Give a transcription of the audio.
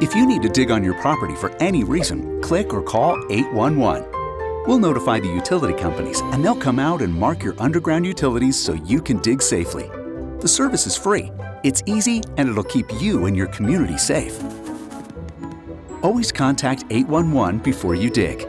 If you need to dig on your property for any reason, click or call 811. We'll notify the utility companies and they'll come out and mark your underground utilities so you can dig safely. The service is free, it's easy, and it'll keep you and your community safe. Always contact 811 before you dig.